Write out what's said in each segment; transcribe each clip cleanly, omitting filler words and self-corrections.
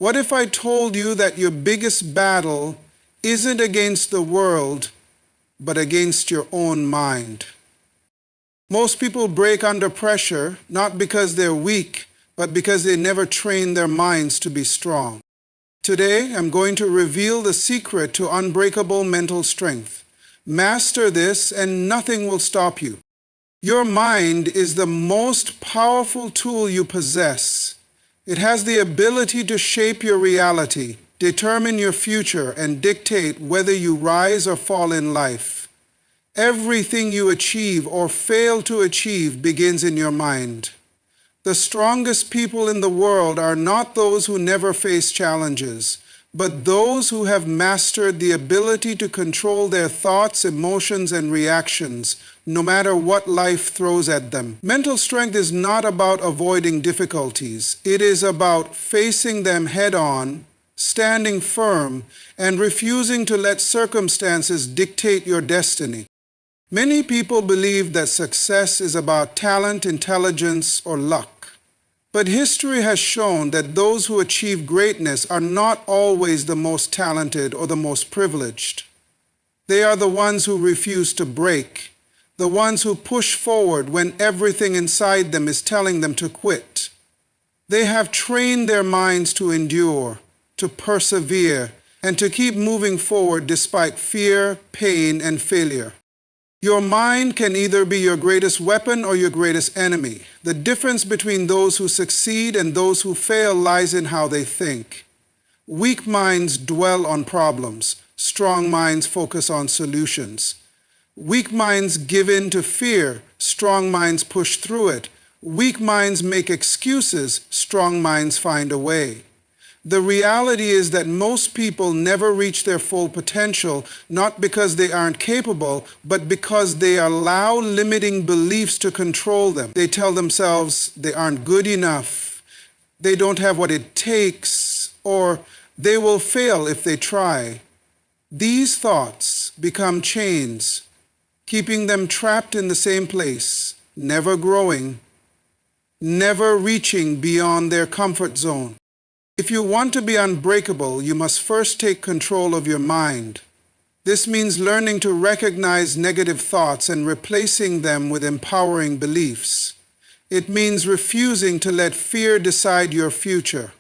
What if I told you that your biggest battle isn't against the world, but against your own mind? Most people break under pressure, not because they're weak, but because they never train their minds to be strong. Today, I'm going to reveal the secret to unbreakable mental strength. Master this and nothing will stop you. Your mind is the most powerful tool you possess. It has the ability to shape your reality, determine your future, and dictate whether you rise or fall in life. Everything you achieve or fail to achieve begins in your mind. The strongest people in the world are not those who never face challenges, but those who have mastered the ability to control their thoughts, emotions, and reactions, no matter what life throws at them. Mental strength is not about avoiding difficulties. It is about facing them head-on, standing firm, and refusing to let circumstances dictate your destiny. Many people believe that success is about talent, intelligence, or luck. But history has shown that those who achieve greatness are not always the most talented or the most privileged. They are the ones who refuse to break, the ones who push forward when everything inside them is telling them to quit. They have trained their minds to endure, to persevere, and to keep moving forward despite fear, pain, and failure. Your mind can either be your greatest weapon or your greatest enemy. The difference between those who succeed and those who fail lies in how they think. Weak minds dwell on problems. Strong minds focus on solutions. Weak minds give in to fear. Strong minds push through it. Weak minds make excuses. Strong minds find a way. The reality is that most people never reach their full potential, not because they aren't capable, but because they allow limiting beliefs to control them. They tell themselves they aren't good enough, they don't have what it takes, or they will fail if they try. These thoughts become chains, keeping them trapped in the same place, never growing, never reaching beyond their comfort zone. If you want to be unbreakable, you must first take control of your mind. This means learning to recognize negative thoughts and replacing them with empowering beliefs. It means refusing to let fear decide your future.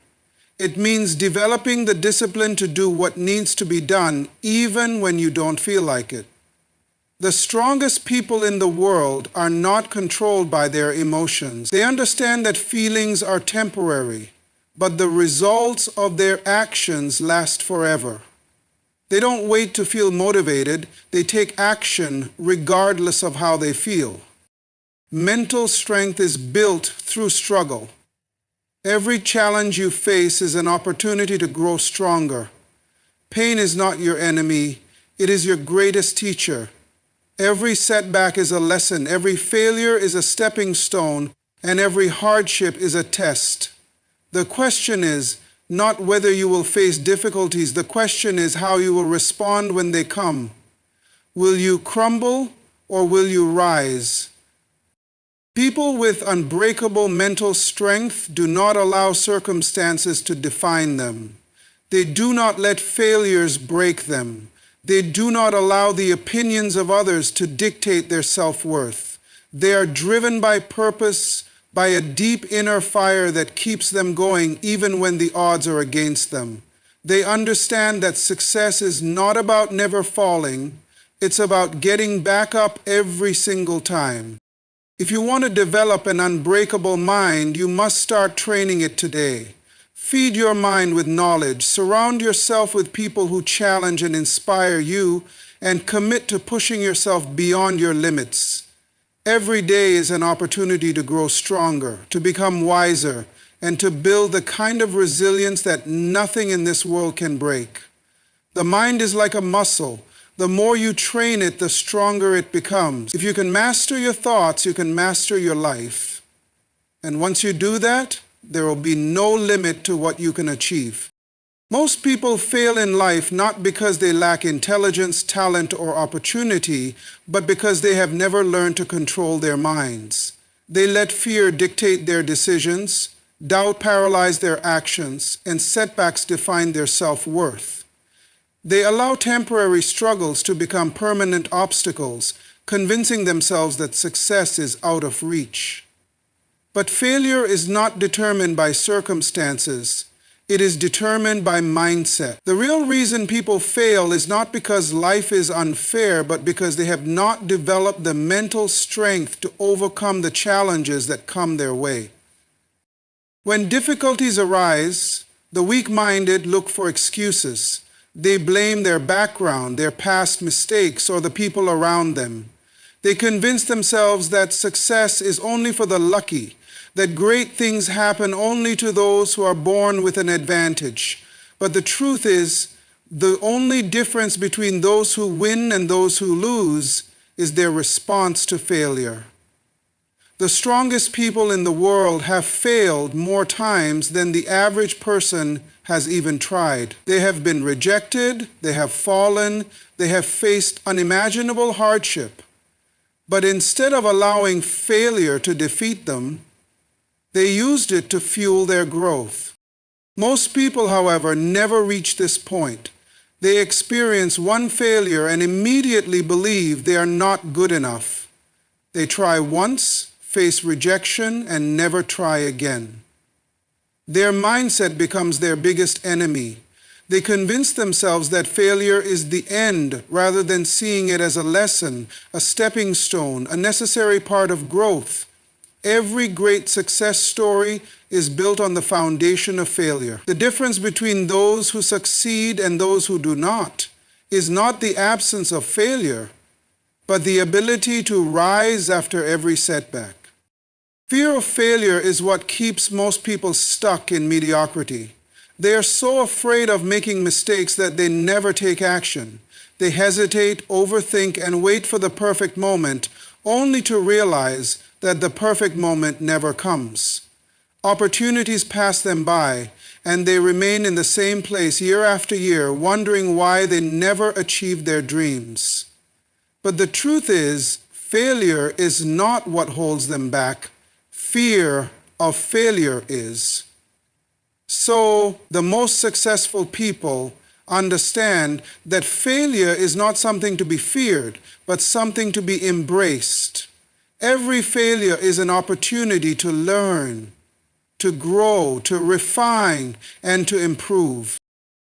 It means developing the discipline to do what needs to be done, even when you don't feel like it. The strongest people in the world are not controlled by their emotions. They understand that feelings are temporary, but the results of their actions last forever. They don't wait to feel motivated, they take action regardless of how they feel. Mental strength is built through struggle. Every challenge you face is an opportunity to grow stronger. Pain is not your enemy, it is your greatest teacher. Every setback is a lesson, every failure is a stepping stone, and every hardship is a test. The question is not whether you will face difficulties. The question is how you will respond when they come. Will you crumble or will you rise? People with unbreakable mental strength do not allow circumstances to define them. They do not let failures break them. They do not allow the opinions of others to dictate their self-worth. They are driven by purpose, by a deep inner fire that keeps them going even when the odds are against them. They understand that success is not about never falling, it's about getting back up every single time. If you want to develop an unbreakable mind, you must start training it today. Feed your mind with knowledge, surround yourself with people who challenge and inspire you, and commit to pushing yourself beyond your limits. Every day is an opportunity to grow stronger, to become wiser, and to build the kind of resilience that nothing in this world can break. The mind is like a muscle. The more you train it, the stronger it becomes. If you can master your thoughts, you can master your life. And once you do that, there will be no limit to what you can achieve. Most people fail in life not because they lack intelligence, talent, or opportunity, but because they have never learned to control their minds. They let fear dictate their decisions. Doubt paralyzes their actions, and setbacks define their self-worth. They allow temporary struggles to become permanent obstacles, convincing themselves that success is out of reach. But failure is not determined by circumstances. It is determined by mindset. The real reason people fail is not because life is unfair, but because they have not developed the mental strength to overcome the challenges that come their way. When difficulties arise, the weak-minded look for excuses. They blame their background, their past mistakes, or the people around them. They convince themselves that success is only for the lucky, that great things happen only to those who are born with an advantage. But the truth is, the only difference between those who win and those who lose is their response to failure. The strongest people in the world have failed more times than the average person has even tried. They have been rejected, they have fallen, they have faced unimaginable hardship. But instead of allowing failure to defeat them, they used it to fuel their growth. Most people, however, never reach this point. They experience one failure and immediately believe they are not good enough. They try once, face rejection, and never try again. Their mindset becomes their biggest enemy. They convince themselves that failure is the end rather than seeing it as a lesson, a stepping stone, a necessary part of growth. Every great success story is built on the foundation of failure. The difference between those who succeed and those who do not is not the absence of failure, but the ability to rise after every setback. Fear of failure is what keeps most people stuck in mediocrity. They are so afraid of making mistakes that they never take action. They hesitate, overthink, and wait for the perfect moment, only to realize that the perfect moment never comes. Opportunities pass them by, and they remain in the same place year after year, wondering why they never achieved their dreams. But the truth is, failure is not what holds them back. Fear of failure is. So, the most successful people understand that failure is not something to be feared, but something to be embraced. Every failure is an opportunity to learn, to grow, to refine, and to improve.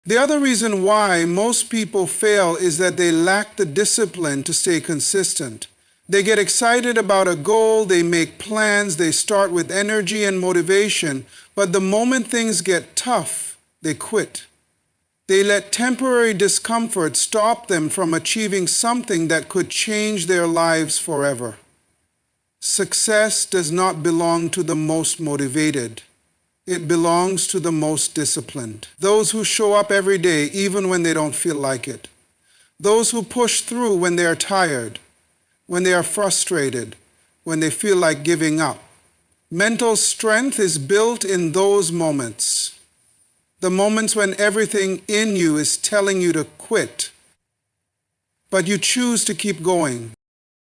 The other reason why most people fail is that they lack the discipline to stay consistent. They get excited about a goal, they make plans, they start with energy and motivation, but the moment things get tough, they quit. They let temporary discomfort stop them from achieving something that could change their lives forever. Success does not belong to the most motivated. It belongs to the most disciplined. Those who show up every day even when they don't feel like it. Those who push through when they are tired, when they are frustrated, when they feel like giving up. Mental strength is built in those moments. The moments when everything in you is telling you to quit, but you choose to keep going.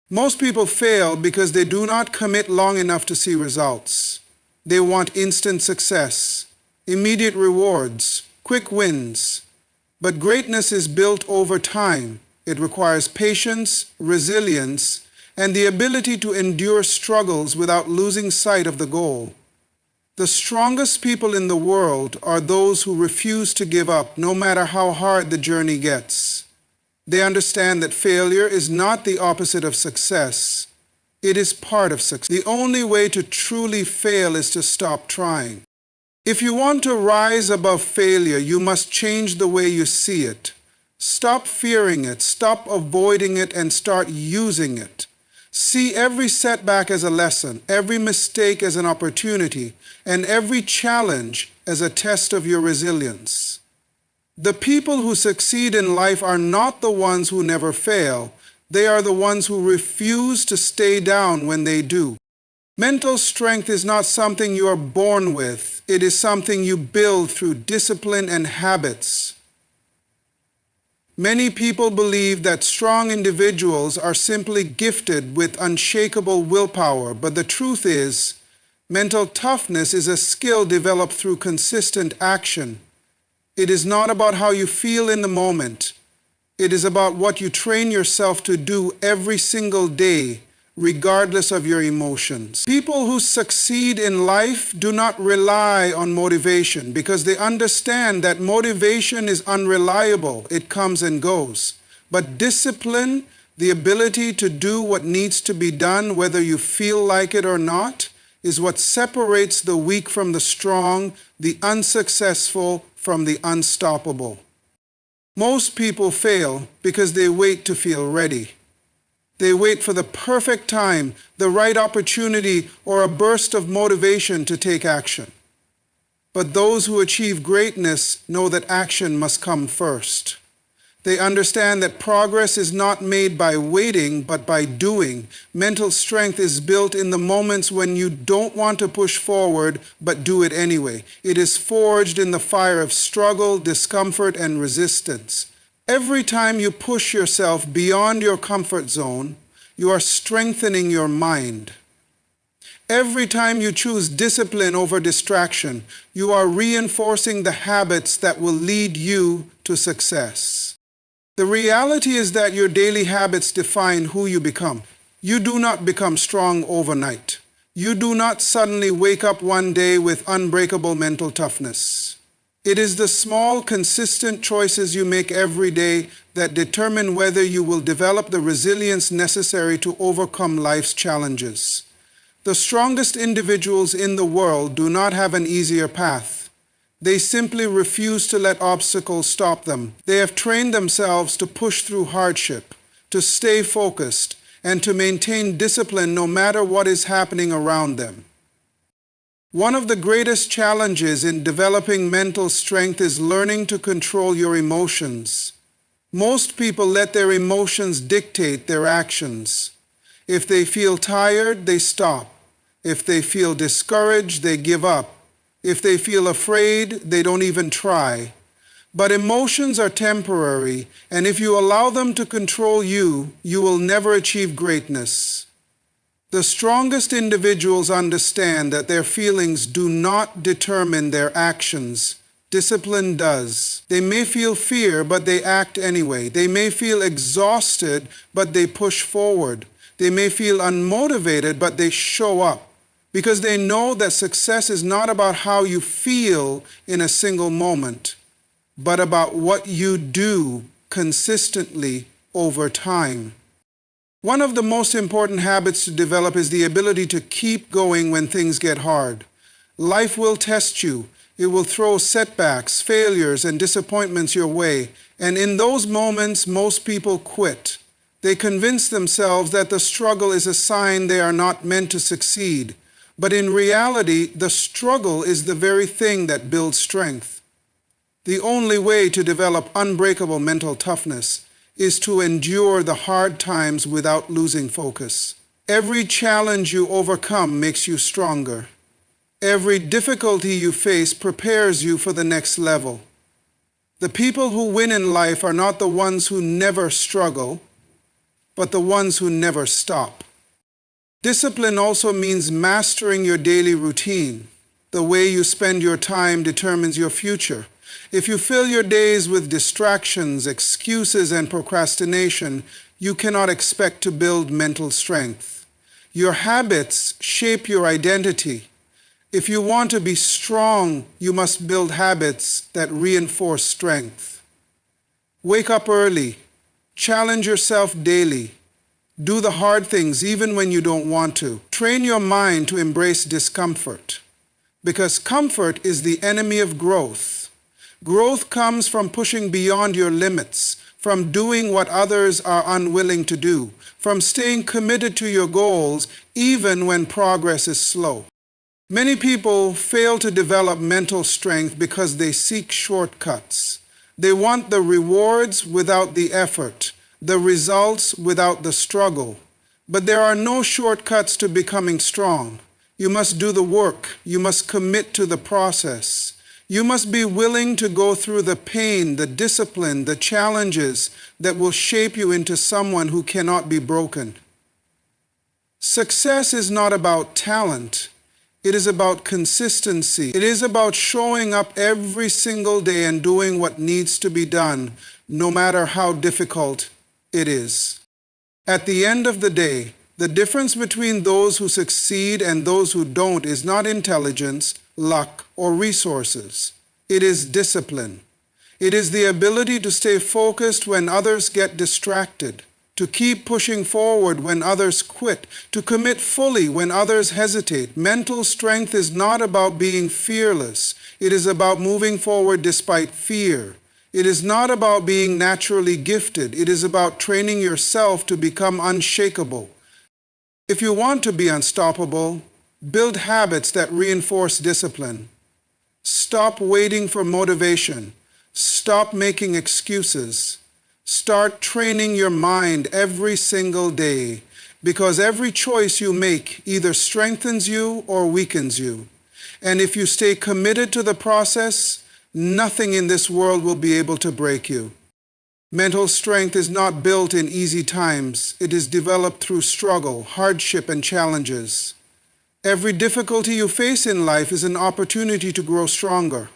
Most people fail because they do not commit long enough to see results. They want instant success, immediate rewards, quick wins. But greatness is built over time. It requires patience, resilience, and the ability to endure struggles without losing sight of the goal. The strongest people in the world are those who refuse to give up, no matter how hard the journey gets. They understand that failure is not the opposite of success. It is part of success. The only way to truly fail is to stop trying. If you want to rise above failure, you must change the way you see it. Stop fearing it, stop avoiding it, and start using it. See every setback as a lesson, every mistake as an opportunity, and every challenge as a test of your resilience. The people who succeed in life are not the ones who never fail. They are the ones who refuse to stay down when they do. Mental strength is not something you are born with. It is something you build through discipline and habits. Many people believe that strong individuals are simply gifted with unshakable willpower, but the truth is, Mental toughness is a skill developed through consistent action. It is not about how you feel in the moment. It is about what you train yourself to do every single day, regardless of your emotions. People who succeed in life do not rely on motivation because they understand that motivation is unreliable. It comes and goes. But discipline, the ability to do what needs to be done, whether you feel like it or not, is what separates the weak from the strong, the unsuccessful from the unstoppable. Most people fail because they wait to feel ready. They wait for the perfect time, the right opportunity, or a burst of motivation to take action. But those who achieve greatness know that action must come first. They understand that progress is not made by waiting, but by doing. Mental strength is built in the moments when you don't want to push forward, but do it anyway. It is forged in the fire of struggle, discomfort, and resistance. Every time you push yourself beyond your comfort zone, you are strengthening your mind. Every time you choose discipline over distraction, you are reinforcing the habits that will lead you to success. The reality is that your daily habits define who you become. You do not become strong overnight. You do not suddenly wake up one day with unbreakable mental toughness. It is the small, consistent choices you make every day that determine whether you will develop the resilience necessary to overcome life's challenges. The strongest individuals in the world do not have an easier path. They simply refuse to let obstacles stop them. They have trained themselves to push through hardship, to stay focused, and to maintain discipline no matter what is happening around them. One of the greatest challenges in developing mental strength is learning to control your emotions. Most people let their emotions dictate their actions. If they feel tired, they stop. If they feel discouraged, they give up. If they feel afraid, they don't even try. But emotions are temporary, and if you allow them to control you, you will never achieve greatness. The strongest individuals understand that their feelings do not determine their actions. Discipline does. They may feel fear, but they act anyway. They may feel exhausted, but they push forward. They may feel unmotivated, but they show up. Because they know that success is not about how you feel in a single moment, but about what you do consistently over time. One of the most important habits to develop is the ability to keep going when things get hard. Life will test you. It will throw setbacks, failures, and disappointments your way. And in those moments, most people quit. They convince themselves that the struggle is a sign they are not meant to succeed. But in reality, the struggle is the very thing that builds strength. The only way to develop unbreakable mental toughness is to endure the hard times without losing focus. Every challenge you overcome makes you stronger. Every difficulty you face prepares you for the next level. The people who win in life are not the ones who never struggle, but the ones who never stop. Discipline also means mastering your daily routine. The way you spend your time determines your future. If you fill your days with distractions, excuses, and procrastination, you cannot expect to build mental strength. Your habits shape your identity. If you want to be strong, you must build habits that reinforce strength. Wake up early. Challenge yourself daily. Do the hard things even when you don't want to. Train your mind to embrace discomfort, because comfort is the enemy of growth. Growth comes from pushing beyond your limits, from doing what others are unwilling to do, from staying committed to your goals even when progress is slow. Many people fail to develop mental strength because they seek shortcuts. They want the rewards without the effort, the results without the struggle. But there are no shortcuts to becoming strong. You must do the work. You must commit to the process. You must be willing to go through the pain, the discipline, the challenges that will shape you into someone who cannot be broken. Success is not about talent. It is about consistency. It is about showing up every single day and doing what needs to be done, no matter how difficult it is. At the end of the day, the difference between those who succeed and those who don't is not intelligence, luck, or resources. It is discipline. It is the ability to stay focused when others get distracted, to keep pushing forward when others quit, to commit fully when others hesitate. Mental strength is not about being fearless. It is about moving forward despite fear. It is not about being naturally gifted. It is about training yourself to become unshakable. If you want to be unstoppable, build habits that reinforce discipline. Stop waiting for motivation. Stop making excuses. Start training your mind every single day, because every choice you make either strengthens you or weakens you. And if you stay committed to the process, nothing in this world will be able to break you. Mental strength is not built in easy times. It is developed through struggle, hardship, and challenges. Every difficulty you face in life is an opportunity to grow stronger.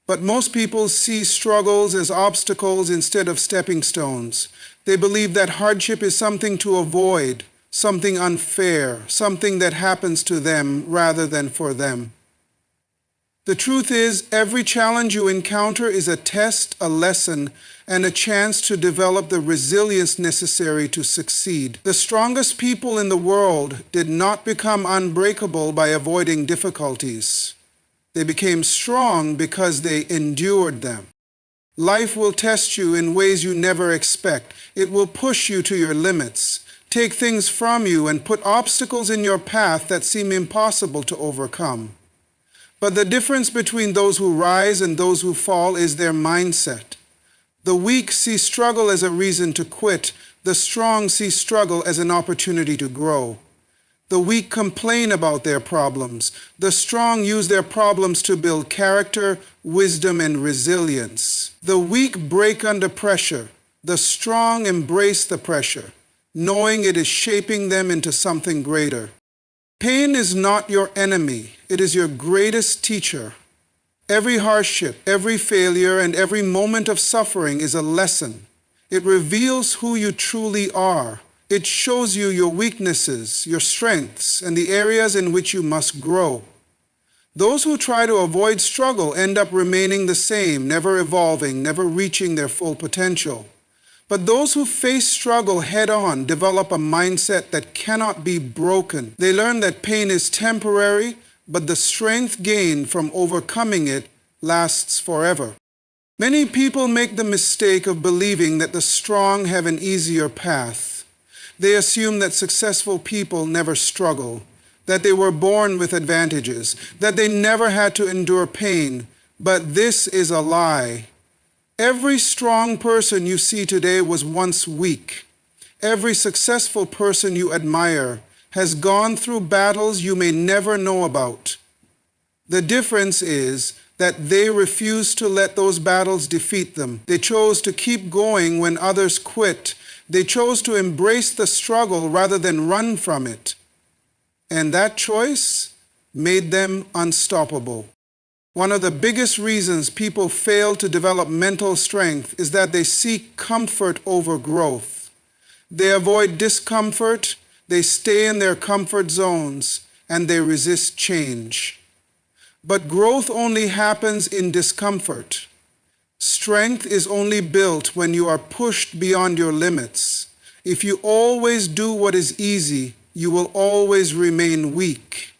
But most people see struggles as obstacles instead of stepping stones. They believe that hardship is something to avoid, something unfair, something that happens to them rather than for them. The truth is, every challenge you encounter is a test, a lesson, and a chance to develop the resilience necessary to succeed. The strongest people in the world did not become unbreakable by avoiding difficulties. They became strong because they endured them. Life will test you in ways you never expect. It will push you to your limits, take things from you, and put obstacles in your path that seem impossible to overcome. But the difference between those who rise and those who fall is their mindset. The weak see struggle as a reason to quit. The strong see struggle as an opportunity to grow. The weak complain about their problems. The strong use their problems to build character, wisdom, and resilience. The weak break under pressure. The strong embrace the pressure, knowing it is shaping them into something greater. Pain is not your enemy. It is your greatest teacher. Every hardship, every failure, and every moment of suffering is a lesson. It reveals who you truly are. It shows you your weaknesses, your strengths, and the areas in which you must grow. Those who try to avoid struggle end up remaining the same, never evolving, never reaching their full potential. But those who face struggle head-on develop a mindset that cannot be broken. They learn that pain is temporary, but the strength gained from overcoming it lasts forever. Many people make the mistake of believing that the strong have an easier path. They assume that successful people never struggle, that they were born with advantages, that they never had to endure pain. But this is a lie. Every strong person you see today was once weak. Every successful person you admire has gone through battles you may never know about. The difference is that they refused to let those battles defeat them. They chose to keep going when others quit. They chose to embrace the struggle rather than run from it. And that choice made them unstoppable. One of the biggest reasons people fail to develop mental strength is that they seek comfort over growth. They avoid discomfort, they stay in their comfort zones, and they resist change. But growth only happens in discomfort. Strength is only built when you are pushed beyond your limits. If you always do what is easy, you will always remain weak.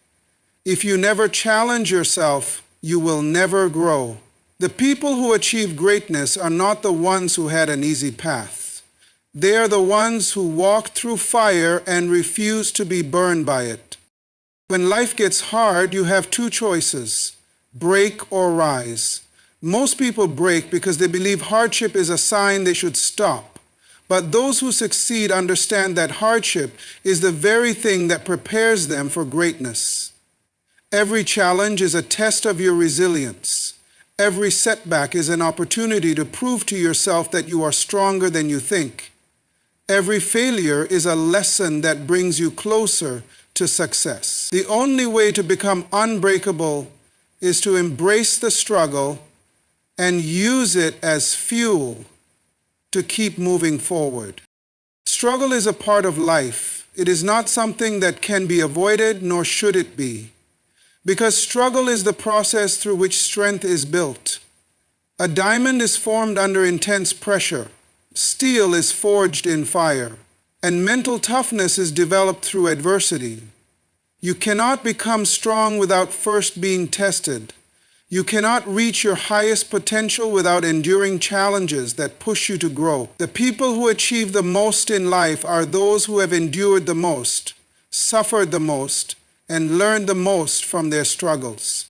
If you never challenge yourself, you will never grow. The people who achieve greatness are not the ones who had an easy path. They are the ones who walked through fire and refused to be burned by it. When life gets hard, you have two choices: break or rise. Most people break because they believe hardship is a sign they should stop. But those who succeed understand that hardship is the very thing that prepares them for greatness. Every challenge is a test of your resilience. Every setback is an opportunity to prove to yourself that you are stronger than you think. Every failure is a lesson that brings you closer to success. The only way to become unbreakable is to embrace the struggle and use it as fuel to keep moving forward. Struggle is a part of life. It is not something that can be avoided, nor should it be, because struggle is the process through which strength is built. A diamond is formed under intense pressure. Steel is forged in fire, and mental toughness is developed through adversity. You cannot become strong without first being tested. You cannot reach your highest potential without enduring challenges that push you to grow. The people who achieve the most in life are those who have endured the most, suffered the most, and learned the most from their struggles.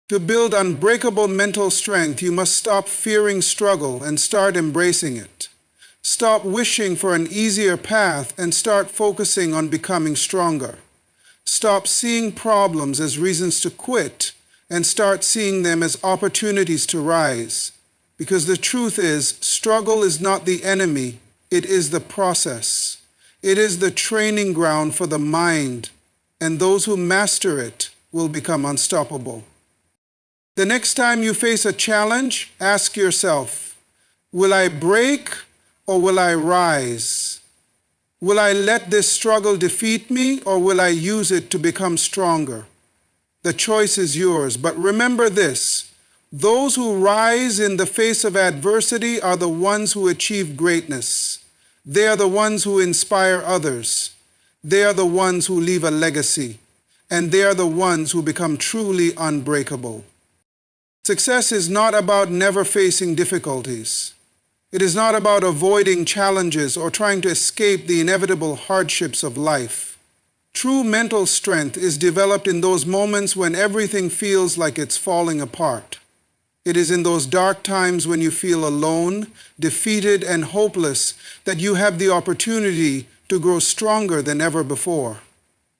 To build unbreakable mental strength, you must stop fearing struggle and start embracing it. Stop wishing for an easier path and start focusing on becoming stronger. Stop seeing problems as reasons to quit and start seeing them as opportunities to rise. Because the truth is, struggle is not the enemy, it is the process. It is the training ground for the mind, and those who master it will become unstoppable. The next time you face a challenge, ask yourself, will I break or will I rise? Will I let this struggle defeat me or will I use it to become stronger? The choice is yours, but remember this: those who rise in the face of adversity are the ones who achieve greatness. They are the ones who inspire others. They are the ones who leave a legacy. And they are the ones who become truly unbreakable. Success is not about never facing difficulties. It is not about avoiding challenges or trying to escape the inevitable hardships of life. True mental strength is developed in those moments when everything feels like it's falling apart. It is in those dark times when you feel alone, defeated, and hopeless that you have the opportunity to grow stronger than ever before.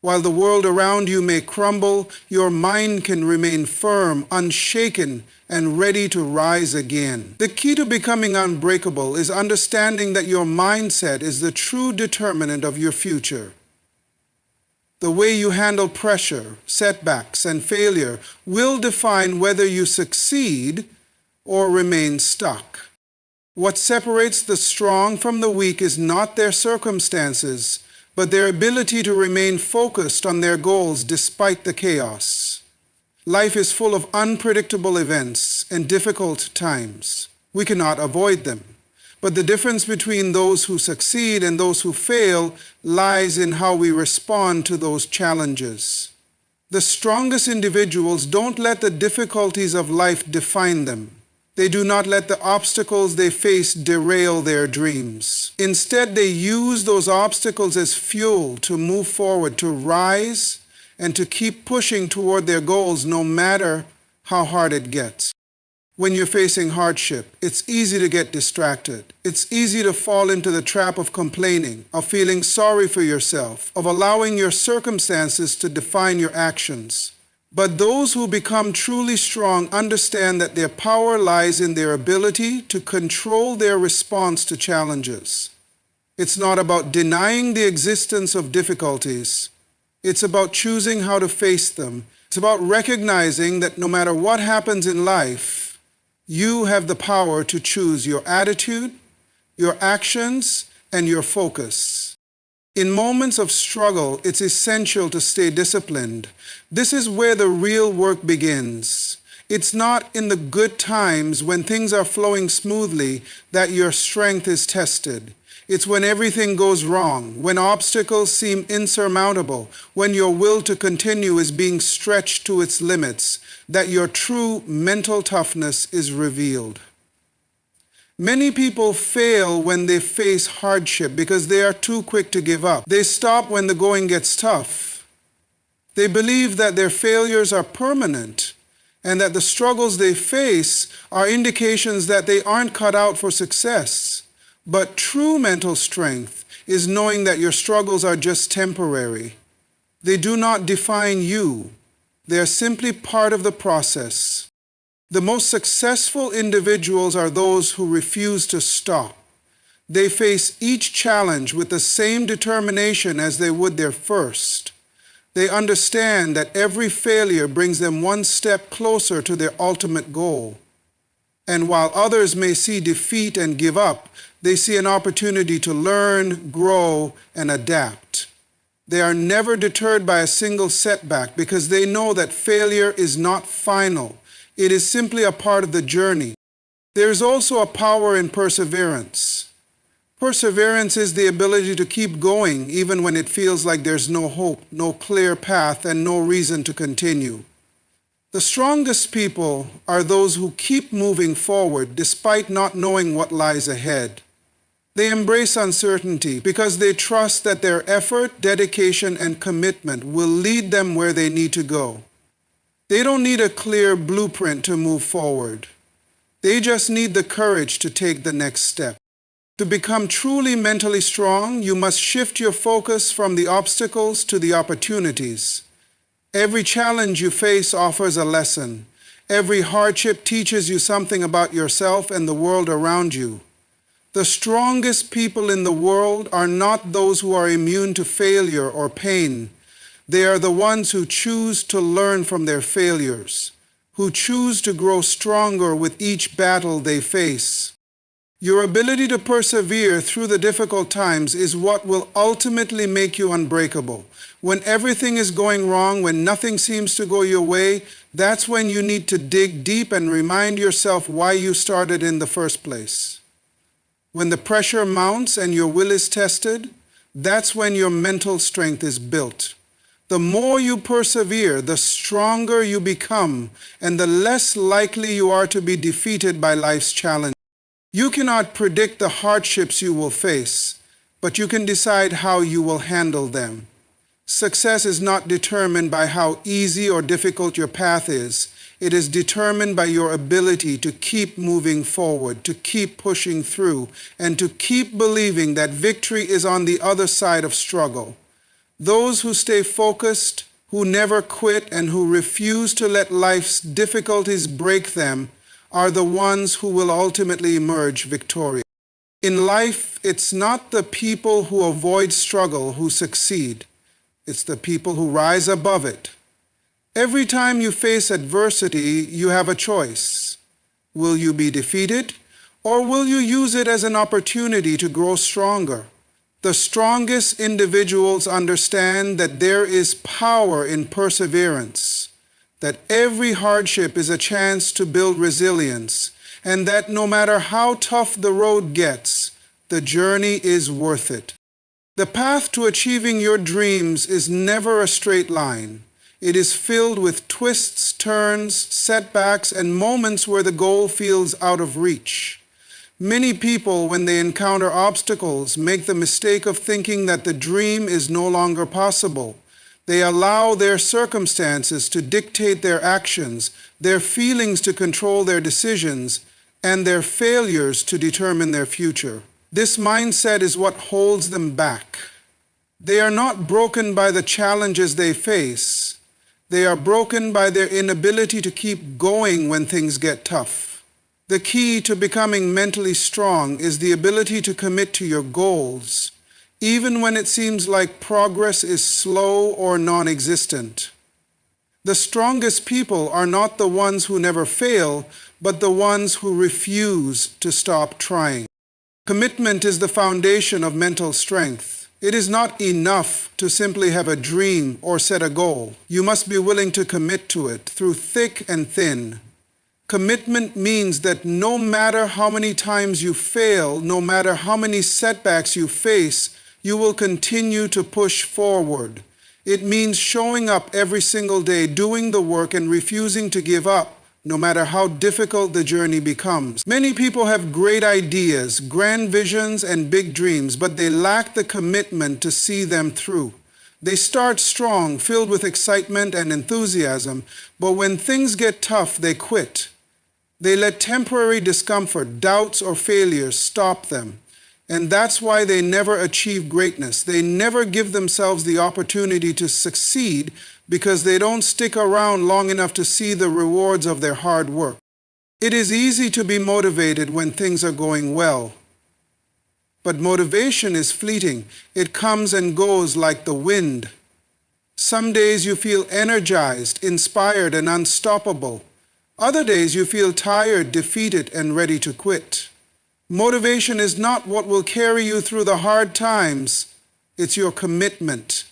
While the world around you may crumble, your mind can remain firm, unshaken, and ready to rise again. The key to becoming unbreakable is understanding that your mindset is the true determinant of your future. The way you handle pressure, setbacks, and failure will define whether you succeed or remain stuck. What separates the strong from the weak is not their circumstances, but their ability to remain focused on their goals despite the chaos. Life is full of unpredictable events and difficult times. We cannot avoid them. But the difference between those who succeed and those who fail lies in how we respond to those challenges. The strongest individuals don't let the difficulties of life define them. They do not let the obstacles they face derail their dreams. Instead, they use those obstacles as fuel to move forward, to rise, and to keep pushing toward their goals no matter how hard it gets. When you're facing hardship, it's easy to get distracted. It's easy to fall into the trap of complaining, of feeling sorry for yourself, of allowing your circumstances to define your actions. But those who become truly strong understand that their power lies in their ability to control their response to challenges. It's not about denying the existence of difficulties. It's about choosing how to face them. It's about recognizing that no matter what happens in life, you have the power to choose your attitude, your actions, and your focus. In moments of struggle, it's essential to stay disciplined. This is where the real work begins. It's not in the good times when things are flowing smoothly that your strength is tested. It's when everything goes wrong, when obstacles seem insurmountable, when your will to continue is being stretched to its limits, that your true mental toughness is revealed. Many people fail when they face hardship because they are too quick to give up. They stop when the going gets tough. They believe that their failures are permanent and that the struggles they face are indications that they aren't cut out for success. But true mental strength is knowing that your struggles are just temporary. They do not define you. They are simply part of the process. The most successful individuals are those who refuse to stop. They face each challenge with the same determination as they would their first. They understand that every failure brings them one step closer to their ultimate goal. And while others may see defeat and give up, they see an opportunity to learn, grow, and adapt. They are never deterred by a single setback because they know that failure is not final. It is simply a part of the journey. There is also a power in perseverance. Perseverance is the ability to keep going even when it feels like there's no hope, no clear path, and no reason to continue. The strongest people are those who keep moving forward despite not knowing what lies ahead. They embrace uncertainty because they trust that their effort, dedication, and commitment will lead them where they need to go. They don't need a clear blueprint to move forward. They just need the courage to take the next step. To become truly mentally strong, you must shift your focus from the obstacles to the opportunities. Every challenge you face offers a lesson. Every hardship teaches you something about yourself and the world around you. The strongest people in the world are not those who are immune to failure or pain. They are the ones who choose to learn from their failures, who choose to grow stronger with each battle they face. Your ability to persevere through the difficult times is what will ultimately make you unbreakable. When everything is going wrong, when nothing seems to go your way, that's when you need to dig deep and remind yourself why you started in the first place. When the pressure mounts and your will is tested, that's when your mental strength is built. The more you persevere, the stronger you become, and the less likely you are to be defeated by life's challenges. You cannot predict the hardships you will face, but you can decide how you will handle them. Success is not determined by how easy or difficult your path is. It is determined by your ability to keep moving forward, to keep pushing through, and to keep believing that victory is on the other side of struggle. Those who stay focused, who never quit, and who refuse to let life's difficulties break them are the ones who will ultimately emerge victorious. In life, it's not the people who avoid struggle who succeed. It's the people who rise above it. Every time you face adversity, you have a choice. Will you be defeated, or will you use it as an opportunity to grow stronger? The strongest individuals understand that there is power in perseverance, that every hardship is a chance to build resilience, and that no matter how tough the road gets, the journey is worth it. The path to achieving your dreams is never a straight line. It is filled with twists, turns, setbacks, and moments where the goal feels out of reach. Many people, when they encounter obstacles, make the mistake of thinking that the dream is no longer possible. They allow their circumstances to dictate their actions, their feelings to control their decisions, and their failures to determine their future. This mindset is what holds them back. They are not broken by the challenges they face. They are broken by their inability to keep going when things get tough. The key to becoming mentally strong is the ability to commit to your goals, even when it seems like progress is slow or non-existent. The strongest people are not the ones who never fail, but the ones who refuse to stop trying. Commitment is the foundation of mental strength. It is not enough to simply have a dream or set a goal. You must be willing to commit to it through thick and thin. Commitment means that no matter how many times you fail, no matter how many setbacks you face, you will continue to push forward. It means showing up every single day, doing the work, and refusing to give up, no matter how difficult the journey becomes. Many people have great ideas, grand visions, and big dreams, but they lack the commitment to see them through. They start strong, filled with excitement and enthusiasm, but when things get tough, they quit. They let temporary discomfort, doubts, or failures stop them. And that's why they never achieve greatness. They never give themselves the opportunity to succeed because they don't stick around long enough to see the rewards of their hard work. It is easy to be motivated when things are going well. But motivation is fleeting. It comes and goes like the wind. Some days you feel energized, inspired, and unstoppable. Other days you feel tired, defeated, and ready to quit. Motivation is not what will carry you through the hard times. It's your commitment.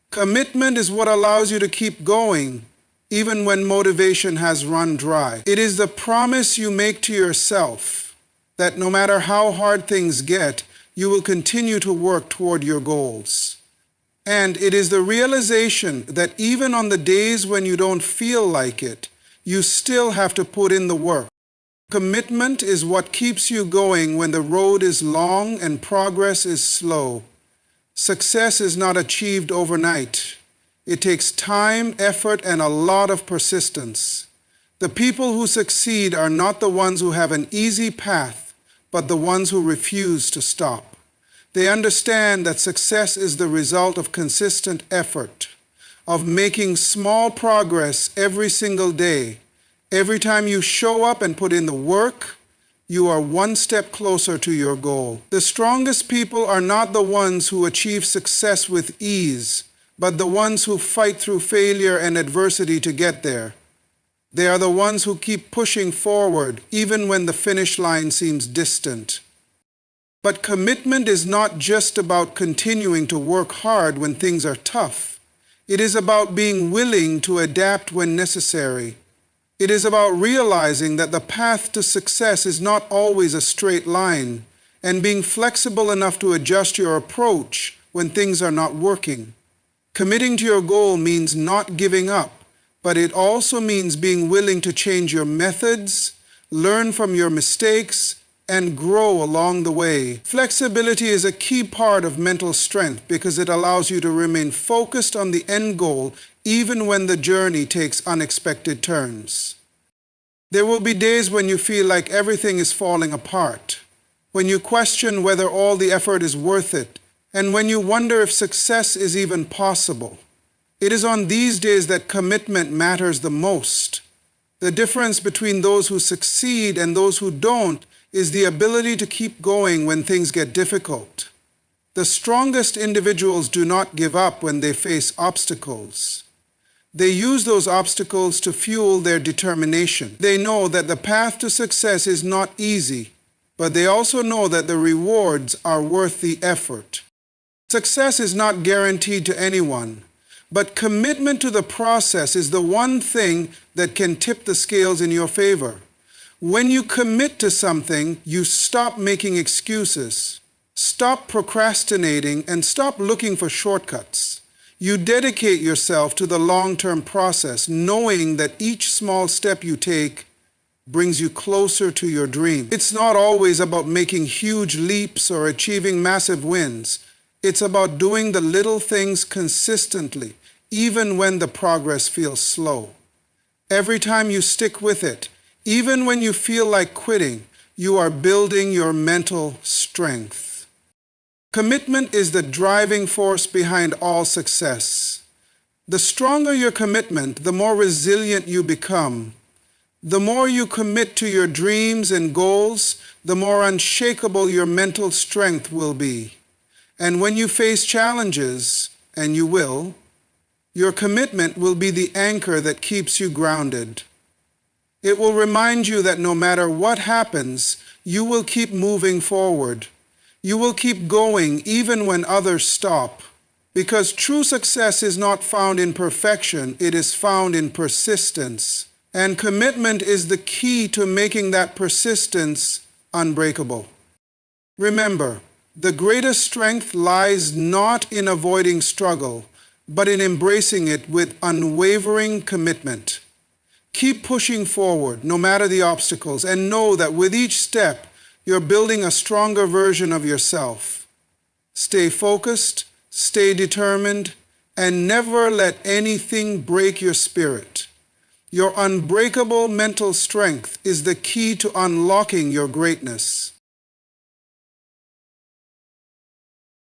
Commitment is what allows you to keep going, even when motivation has run dry. It is the promise you make to yourself that no matter how hard things get, you will continue to work toward your goals. And it is the realization that even on the days when you don't feel like it, you still have to put in the work. Commitment is what keeps you going when the road is long and progress is slow. Success is not achieved overnight. It takes time, effort, and a lot of persistence. The people who succeed are not the ones who have an easy path, but the ones who refuse to stop. They understand that success is the result of consistent effort, of making small progress every single day. Every time you show up and put in the work, you are one step closer to your goal. The strongest people are not the ones who achieve success with ease, but the ones who fight through failure and adversity to get there. They are the ones who keep pushing forward even when the finish line seems distant. But commitment is not just about continuing to work hard when things are tough. It is about being willing to adapt when necessary. It is about realizing that the path to success is not always a straight line, and being flexible enough to adjust your approach when things are not working. Committing to your goal means not giving up, but it also means being willing to change your methods, learn from your mistakes, and grow along the way. Flexibility is a key part of mental strength because it allows you to remain focused on the end goal even when the journey takes unexpected turns. There will be days when you feel like everything is falling apart, when you question whether all the effort is worth it, and when you wonder if success is even possible. It is on these days that commitment matters the most. The difference between those who succeed and those who don't is the ability to keep going when things get difficult. The strongest individuals do not give up when they face obstacles. They use those obstacles to fuel their determination. They know that the path to success is not easy, but they also know that the rewards are worth the effort. Success is not guaranteed to anyone, but commitment to the process is the one thing that can tip the scales in your favor. When you commit to something, you stop making excuses, stop procrastinating, and stop looking for shortcuts. You dedicate yourself to the long-term process, knowing that each small step you take brings you closer to your dream. It's not always about making huge leaps or achieving massive wins. It's about doing the little things consistently, even when the progress feels slow. Every time you stick with it, even when you feel like quitting, you are building your mental strength. Commitment is the driving force behind all success. The stronger your commitment, the more resilient you become. The more you commit to your dreams and goals, the more unshakable your mental strength will be. And when you face challenges, and you will, your commitment will be the anchor that keeps you grounded. It will remind you that no matter what happens, you will keep moving forward. You will keep going even when others stop. Because true success is not found in perfection, it is found in persistence. And commitment is the key to making that persistence unbreakable. Remember, the greatest strength lies not in avoiding struggle, but in embracing it with unwavering commitment. Keep pushing forward, no matter the obstacles, and know that with each step, you're building a stronger version of yourself. Stay focused, stay determined, and never let anything break your spirit. Your unbreakable mental strength is the key to unlocking your greatness.